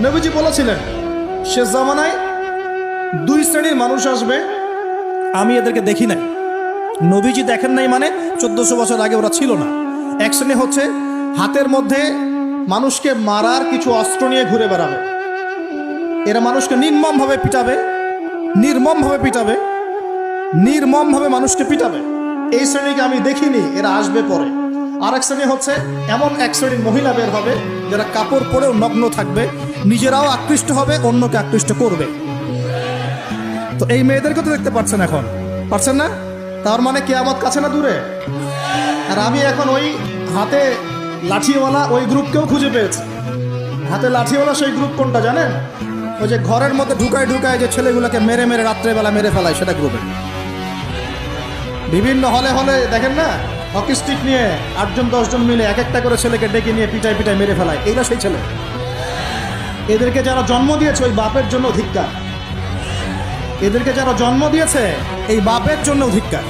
নবীজি বলেছিলেন শেষ জামানায় দুই শ্রেণীর মানুষ আসবে, আমি এদেরকে দেখি নাই। নবীজি দেখেন নাই মানে 1400 বছর আগে ওরা ছিল না। এক শ্রেণী হচ্ছে হাতের মধ্যে মানুষকে মারার কিছু অস্ত্র নিয়ে ঘুরে বেড়াবে। এরা মানুষকে নির্মমভাবে পিটাবে, নির্মমভাবে পিটাবে, নির্মমভাবে মানুষকে পিটাবে। এই শ্রেণীকে আমি দেখিনি, এরা আসবে পরে। আর এক শ্রেণী হচ্ছে এমন এক শ্রেণীর মহিলা বের হবে যারা কাপড় পরেও নগ্ন থাকবে, নিজেরাও আকৃষ্ট হবে, অন্যকে আকৃষ্ট করবে। তো এই মেয়েদেরকে তো দেখতে পাচ্ছেন, এখন পারছেন না? তার মানে কিয়ামত কাছে না দূরে? আর আমি এখন ওই হাতে লাঠিওয়ালা ওই গ্রুপকেও খুঁজে পেয়েছি। হাতে লাঠিওয়ালা সেই গ্রুপ কোনটা জানেন? ওই যে ঘরের মধ্যে ঢুকায় ঢুকায় যে ছেলেগুলোকে মেরে মেরে রাত্রেবেলা মেরে ফেলায়, সেটা গ্রুপে। বিভিন্ন হলে হলে দেখেন না, হকি স্টিক নিয়ে 8জন 10জন মিলে এক একটা করে ছেলেকে ডেকে নিয়ে পিটায় পিটায় মেরে ফেলায়। এইটা সেই ছেলে। এদেরকে যারা জন্ম দিয়েছে ওই বাপের জন্য ধিক্কার। এদেরকে যারা জন্ম দিয়েছে এই বাপের জন্য ধিক্কার।